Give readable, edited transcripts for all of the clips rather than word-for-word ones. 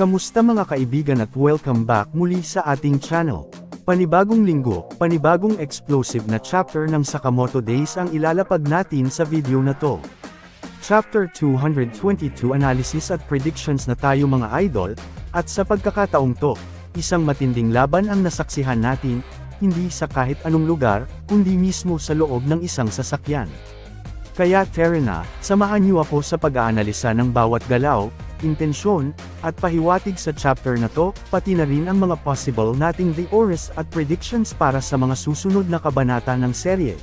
Kamusta mga kaibigan at welcome back muli sa ating channel. Panibagong linggo, panibagong explosive na chapter ng Sakamoto Days ang ilalapag natin sa video na to. Chapter 222 Analysis at Predictions na tayo mga idol, at sa pagkakataong to, isang matinding laban ang nasaksihan natin, hindi sa kahit anong lugar, kundi mismo sa loob ng isang sasakyan. Kaya tara na, samahan niyo ako sa pag-aanalisa ng bawat galaw, intensyon, at pahiwatig sa chapter na to, pati na rin ang mga possible nating theories at predictions para sa mga susunod na kabanata ng serye.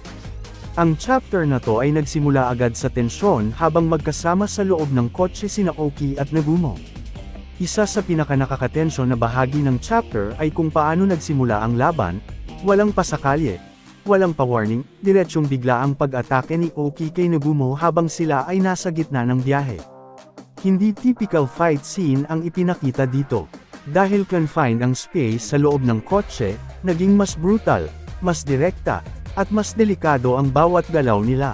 Ang chapter na to ay nagsimula agad sa tensyon habang magkasama sa loob ng kotse sina Oki at Nagumo. Isa sa pinakanakakatensyon na bahagi ng chapter ay kung paano nagsimula ang laban, walang pasakalye, walang pa-warning, diretsyong bigla ang pag-atake ni Oki kay Nagumo habang sila ay nasa gitna ng biyahe. Hindi typical fight scene ang ipinakita dito. Dahil confined ang space sa loob ng kotse, naging mas brutal, mas direkta, at mas delikado ang bawat galaw nila.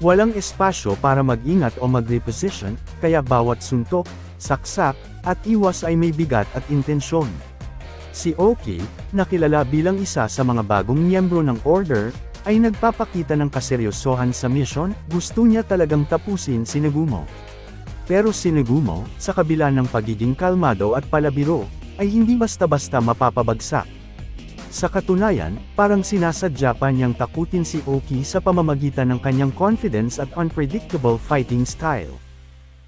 Walang espasyo para mag-ingat o mag-reposition, kaya bawat suntok, saksak, at iwas ay may bigat at intensyon. Si Oki, na kilala bilang isa sa mga bagong miyembro ng Order, ay nagpapakita ng kaseryosohan sa mission, gusto niya talagang tapusin si Nagumo. Pero si Nagumo, sa kabila ng pagiging kalmado at palabiro, ay hindi basta-basta mapapabagsak. Sa katunayan, parang sinasadya pa niyang takutin si Oki sa pamamagitan ng kanyang confidence at unpredictable fighting style.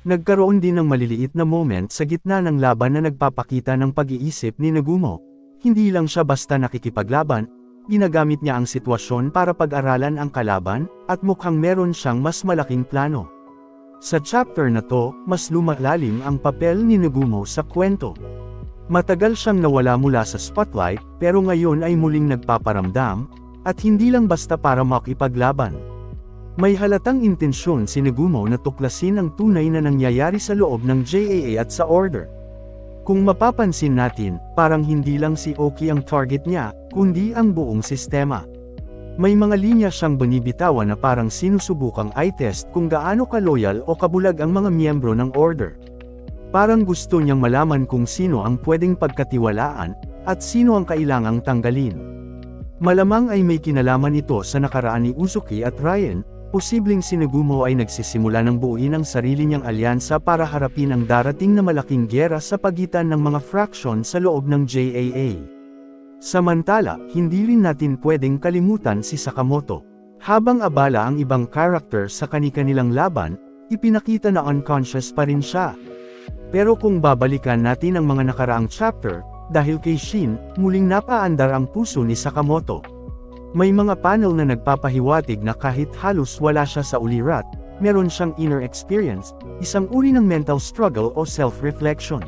Nagkaroon din ng maliliit na moment sa gitna ng laban na nagpapakita ng pag-iisip ni Nagumo. Hindi lang siya basta nakikipaglaban, ginagamit niya ang sitwasyon para pag-aralan ang kalaban, at mukhang meron siyang mas malaking plano. Sa chapter na to, mas lumalalim ang papel ni Nagumo sa kwento. Matagal siyang nawala mula sa spotlight, pero ngayon ay muling nagpaparamdam, at hindi lang basta para makipaglaban. May halatang intensyon si Nagumo na tuklasin ang tunay na nangyayari sa loob ng JAA at sa Order. Kung mapapansin natin, parang hindi lang si Oki ang target niya, kundi ang buong sistema. May mga linya siyang binibitawan na parang sinusubukang i-test kung gaano kaloyal o kabulag ang mga miyembro ng Order. Parang gusto niyang malaman kung sino ang pwedeng pagkatiwalaan, at sino ang kailangang tanggalin. Malamang ay may kinalaman ito sa nakaraan ni Uzuki at Ryan, posibleng si Nagumo ay nagsisimula ng buuin ang sarili niyang alyansa para harapin ang darating na malaking giyera sa pagitan ng mga fraction sa loob ng JAA. Samantala, hindi rin natin pwedeng kalimutan si Sakamoto. Habang abala ang ibang character sa kani-kanilang laban, ipinakita na unconscious pa rin siya. Pero kung babalikan natin ang mga nakaraang chapter, dahil kay Shin, muling napaandar ang puso ni Sakamoto. May mga panel na nagpapahiwatig na kahit halos wala siya sa ulirat, meron siyang inner experience, isang uri ng mental struggle o self-reflection.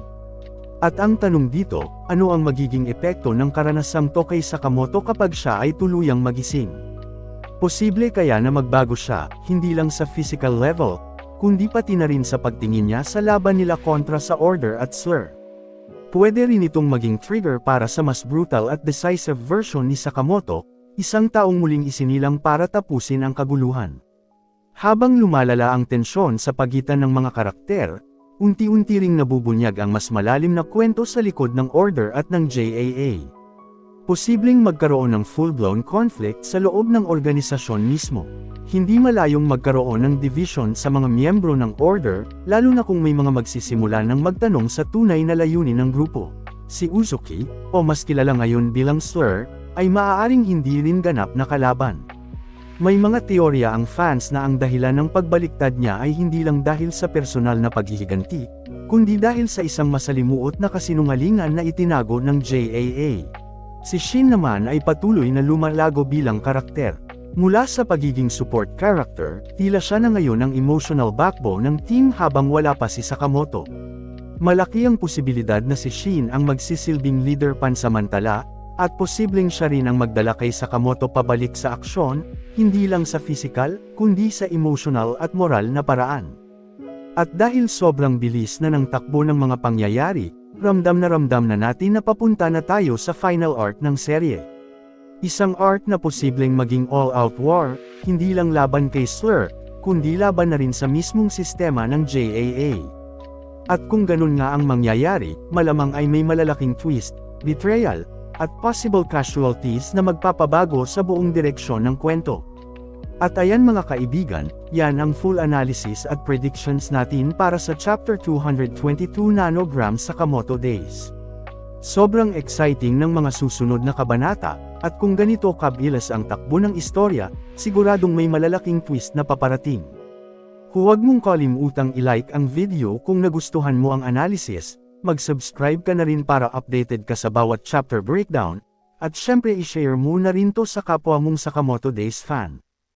At ang tanong dito, ano ang magiging epekto ng karanasang to kay Sakamoto kapag siya ay tuluyang magising? Posible kaya na magbago siya, hindi lang sa physical level, kundi pati na rin sa pagtingin niya sa laban nila kontra sa Order at Slur. Pwede rin itong maging trigger para sa mas brutal at decisive version ni Sakamoto, isang taong muling isinilang para tapusin ang kaguluhan. Habang lumalala ang tensyon sa pagitan ng mga karakter, unti-unti ring nabubunyag ang mas malalim na kwento sa likod ng Order at ng JAA. Posibleng magkaroon ng full-blown conflict sa loob ng organisasyon mismo. Hindi malayong magkaroon ng division sa mga miyembro ng Order, lalo na kung may mga magsisimula ng magtanong sa tunay na layunin ng grupo. Si Uzuki, o mas kilala ngayon bilang Slur, ay maaaring hindi rin ganap na kalaban. May mga teorya ang fans na ang dahilan ng pagbaliktad niya ay hindi lang dahil sa personal na paghihiganti, kundi dahil sa isang masalimuot na kasinungalingan na itinago ng JAA. Si Shin naman ay patuloy na lumalago bilang karakter. Mula sa pagiging support character, tila siya na ngayon ang emotional backbone ng team habang wala pa si Sakamoto. Malaki ang posibilidad na si Shin ang magsisilbing leader pansamantala, at posibleng siya rin ang magdala kay Sakamoto pabalik sa aksyon, hindi lang sa physical, kundi sa emotional at moral na paraan. At dahil sobrang bilis na ng takbo ng mga pangyayari, ramdam na natin na papunta na tayo sa final arc ng serye. Isang arc na posibleng maging all-out war, hindi lang laban kay Slur, kundi laban na rin sa mismong sistema ng JAA. At kung ganun nga ang mangyayari, malamang ay may malalaking twist, betrayal, at possible casualties na magpapabago sa buong direksyon ng kwento. At ayan mga kaibigan, yan ang full analysis at predictions natin para sa Chapter 222 Nanograms Sakamoto Days. Sobrang exciting ng mga susunod na kabanata, at kung ganito kabilis ang takbo ng istorya, siguradong may malalaking twist na paparating. Huwag mong kalimutang i-like ang video kung nagustuhan mo ang analysis, mag-subscribe ka na rin para updated ka sa bawat chapter breakdown, at syempre i-share mo na rin to sa kapwa mong Sakamoto Days fan.